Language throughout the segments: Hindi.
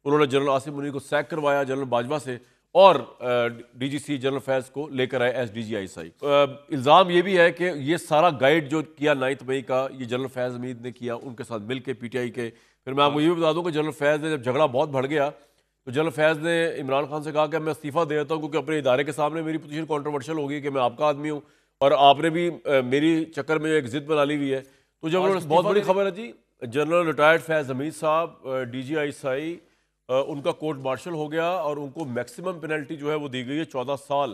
उन्होंने जनरल आसिम मुनीर को सैक करवाया जनरल बाजवा से, और डीजीसी जनरल फैज़ को लेकर आए SDG-ISI। इल्ज़ाम ये भी है कि ये सारा गाइड जो किया 9 मई का, ये जनरल फैज़ हमीद ने किया उनके साथ मिल के PTI के। फिर मैं आपको ये भी बता दूं कि जनरल फैज़ ने जब झगड़ा बहुत बढ़ गया तो जनरल फैज़ ने इमरान खान से कहा कि मैं इस्तीफ़ा दे देता हूँ, क्योंकि अपने इदारे के सामने मेरी पोजीशन कॉन्ट्रोवर्शियल होगी कि मैं आपका आदमी हूँ और आपने भी मेरी चक्कर में एक जिद बना ली हुई है। तो जब उन्होंने, बहुत बड़ी खबर है जी, जनरल रिटायर्ड फैज़ हमीद साहब DG-ISI, उनका कोर्ट मार्शल हो गया और उनको मैक्सिमम पेनल्टी जो है वो दी गई है, 14 साल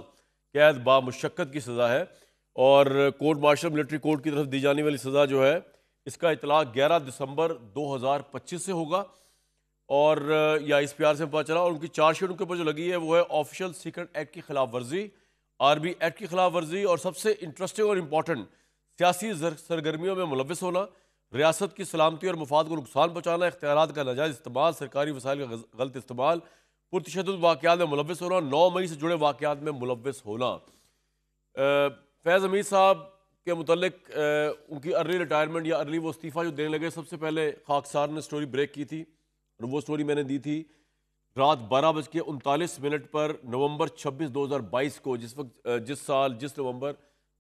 कैद बामुशक्कत की सज़ा है। और कोर्ट मार्शल मिलिट्री कोर्ट की तरफ दी जाने वाली सज़ा जो है, इसका इतलाक़ 11 दिसंबर 2025 से होगा। और या ISPR से पता चला, और उनकी चार्जशीट उनके ऊपर जो लगी है वो है ऑफिशियल सीक्रेट एक्ट की खिलाफ वर्जी, RB एक्ट की खिलाफ वर्जी, और सबसे इंटरेस्टिंग और इम्पॉर्टेंट, सियासी सरगर्मियों में मुलविस होना, रियासत की सलामती और मफाद को नुकसान पहुँचाना, इख्तियारात का नाजायज़ इस्तेमाल, सरकारी वसाइल का गलत इस्तेमाल, पुरतशद्दुद वाक़यात में मुलविस होना, 9 मई से जुड़े वाक़यात में मुलविस होना। फैज़ हमीद साहब के मुतल्लिक उनकी अर्ली रिटायरमेंट या अर्ली वो इस्तीफ़ा जो देने लगे, सबसे पहले खाकसार ने स्टोरी ब्रेक की थी, और वो स्टोरी मैंने दी थी रात 12:39 पर नवंबर 26, 2022 को, जिस नवंबर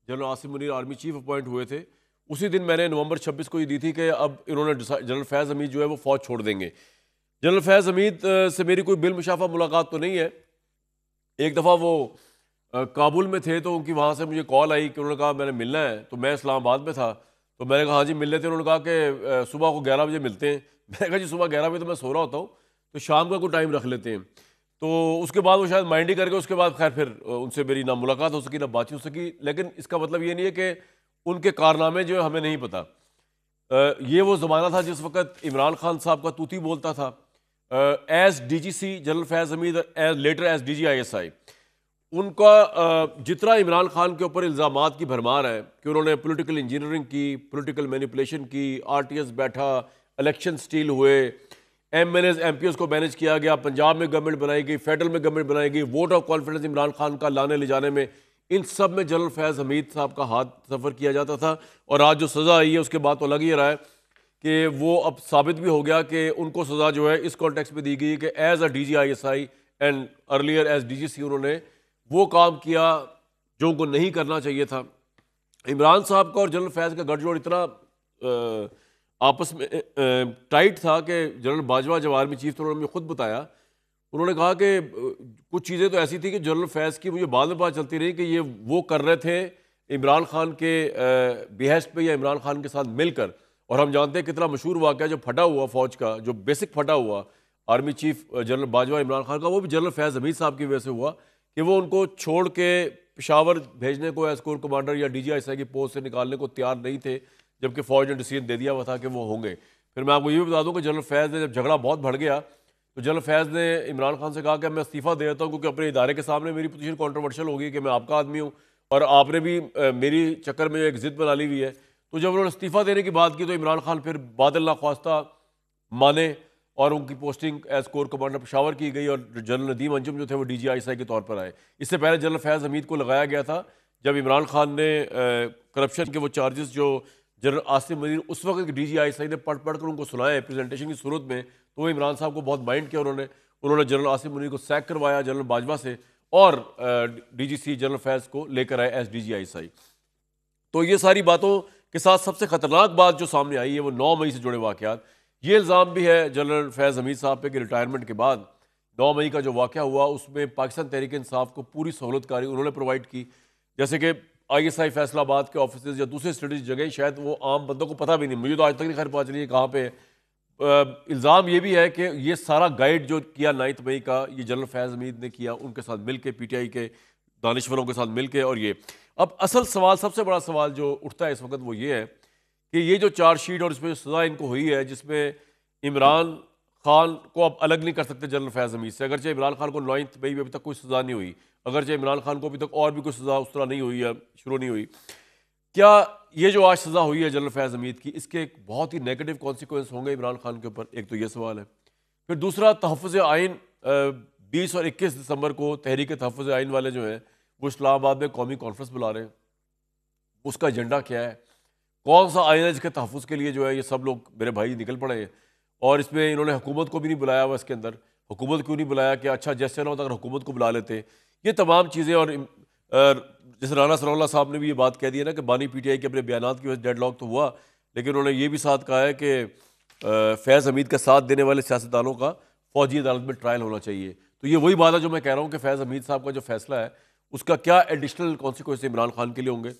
general Asim Munir army chief appoint हुए थे, उसी दिन मैंने नवंबर 26 को ये दी थी कि अब इन्होंने जनरल फैज़ हमीद जो है वो फ़ौज छोड़ देंगे। जनरल फैज़ हमीद से मेरी कोई बिल मुशाफा मुलाकात तो नहीं है। एक दफ़ा वो काबुल में थे तो उनकी वहाँ से मुझे कॉल आई कि उन्होंने कहा मैंने मिलना है, तो मैं इस्लामाबाद में था, तो मैंने कहा हाँ जी मिल लेते हैं। उन्होंने कहा कि सुबह को 11 बजे मिलते हैं। मैंने कहा जी सुबह 11 बजे तो मैं सो रहा होता हूँ, तो शाम का कोई टाइम रख लेते हैं। तो उसके बाद वो शायद माइंड ही करके, उसके बाद खैर फिर उनसे मेरी ना मुलाकात हो सकी ना बातचीत हो सकी। लेकिन इसका मतलब ये नहीं है कि उनके कारनामे जो है हमें नहीं पता। ये वो ज़माना था जिस वक्त इमरान खान साहब का तूती बोलता था। As DGC general Faiz Hameed, as later as DG-ISI, उनका जितना इमरान खान के ऊपर इल्ज़ामात की भरमार है कि उन्होंने पॉलिटिकल इंजीनियरिंग की, पॉलिटिकल मैनिपुलेशन की, RTS बैठा, इलेक्शन स्टील हुए, MNAs MPs को मैनेज किया गया, पंजाब में गवर्नमेंट बनाई गई, फेडरल में गवर्नमेंट बनाई गई, vote of confidence Imran Khan का लाने ले जाने में, इन सब में जनरल फैज़ हमीद साहब का हाथ सफ़र किया जाता था। और आज जो सज़ा आई है उसके बाद तो लग ही रहा है कि वो अब साबित भी हो गया कि उनको सज़ा जो है इस कॉन्टेक्स्ट में दी गई कि as a DG-ISI and earlier as DGC उन्होंने वो काम किया जो उनको नहीं करना चाहिए था। इमरान साहब का और जनरल फैज़ का गठजोड़ इतना आपस में टाइट था कि जनरल बाजवा जब आर्मी चीफ थे, उन्होंने खुद बताया, उन्होंने कहा कि कुछ चीज़ें तो ऐसी थी कि जनरल फैज़ की मुझे बाद में पता चलती रही कि ये वो कर रहे थे इमरान खान के बिहेस्ट पे या इमरान खान के साथ मिलकर। और हम जानते हैं कितना मशहूर वाक़या जो फटा हुआ फ़ौज का, जो बेसिक फटा हुआ army chief general Bajwa Imran Khan का, वो भी जनरल फैज़ हमीद साहब की वजह से हुआ कि वो उनको छोड़ के पेशावर भेजने को एज कोर कमांडर या DG-ISI की पोस्ट से निकालने को तैयार नहीं थे, जबकि फ़ौज ने डिसीजन दे दिया हुआ था कि वो होंगे। फिर मैं आपको ये भी बता दूं कि जनरल फैज़ ने जब झगड़ा बहुत बढ़ गया तो जनरल फैज़ ने इमरान खान से कहा कि मैं इस्तीफ़ा दे देता हूँ, क्योंकि अपने इदारे के सामने मेरी पोजीशन कॉन्ट्रोवर्शियल होगी कि मैं आपका आदमी हूँ और आपने भी मेरी चक्कर में एक जिद बना ली हुई है। तो जब उन्होंने इस्तीफ़ा देने की बात की तो इमरान खान फिर बादल नाख्वास्ता माने और उनकी posting as core commander Peshawar की गई, और जनरल नदीम अंजुम जो थे वो DG-ISI के तौर पर आए। इससे पहले जनरल फैज़ हमीद को लगाया गया था जब इमरान खान ने करप्शन के वो चार्जेस जो जनरल आसिम मुनीर उस वक्त DG-ISI ने पढ़ कर उनको सुनाए प्रेजेंटेशन की सूरत में, तो वो इमरान साहब को बहुत माइंड किया उन्होंने जनरल आसिम मुनीर को सैक करवाया जनरल बाजवा से, और DGC जनरल फैज़ को लेकर आए SDG-ISI। तो ये सारी बातों के साथ सबसे ख़तरनाक बात जो सामने आई है वो 9 मई से जुड़े वाक़यात। ये इल्ज़ाम भी है जनरल फैज़ हमीद साहब पे कि रिटायरमेंट के बाद 9 मई का जो वाक़या हुआ उसमें पाकिस्तान तहरीक इंसाफ को पूरी सहूलतकारी उन्होंने प्रोवाइड की। जैसे कि ISI फैसलाबाद के ऑफिस या दूसरे स्टडीज जगह शायद वो आम बंदों को पता भी नहीं, मुझे तो आज तक नहीं खैर पता चली कहाँ पे है। इल्ज़ाम ये भी है कि ये सारा गाइड जो किया 9 मई का, ये जनरल फैज़ हमीद ने किया उनके साथ मिल के, PTI के दानिश्वरों के साथ मिल के। और ये अब असल सवाल, सबसे बड़ा सवाल जो उठता है इस वक्त वो ये है कि ये जो चार्जशीट और इसमें सज़ा इनको हुई है, जिसमें इमरान खान को अब अलग नहीं कर सकते जनरल फैज़ हमीद से, अगरचे इमरान खान को 9 मई में अभी तक कोई सज़ा नहीं हुई, अगरचे इमरान खान को अभी तक और भी कोई सज़ा उस तरह नहीं हुई या शुरू नहीं हुई। क्या ये जो आज सज़ा हुई है जनरल फैज़ हमीद की, इसके एक बहुत ही नेगेटिव कॉन्सिक्वेंस होंगे इमरान खान के ऊपर? एक तो ये सवाल है। फिर दूसरा, तहफ़्फ़ुज़ आइन 20 और 21 दिसंबर को तहरीक तहफ़्फ़ुज़ आइन वाले जो हैं वो इस्लामाबाद में कौमी कॉन्फ्रेंस बुला रहे हैं। उसका एजेंडा क्या है, कौन सा आइन है जिसके तहफ़्फ़ुज़ के लिए जो है ये सब लोग मेरे भाई निकल पड़े हैं। और इसमें इन्होंने हुकूमत को भी नहीं बुलाया हुआ इसके अंदर। हुकूमत क्यों नहीं बुलाया, कि अच्छा जैसे ना होता अगर हुकूमत को बुला लेते। ये तमाम चीज़ें और जैसे राना सनाउल्लाह साहब ने भी ये बात कह दी है ना कि बानी पीटीआई के अपने बयानात की वजह से डेडलॉक तो हुआ, लेकिन उन्होंने ये भी साथ कहा है कि फैज़ हमीद का साथ देने वाले सियासतदानों का फौजी अदालत में ट्रायल होना चाहिए। तो ये वही बात है जो मैं कह रहा हूँ कि फैज़ हमीद साहब का जो फैसला है उसका क्या एडिशनल कॉन्सिक्वेंस इमरान खान के लिए होंगे।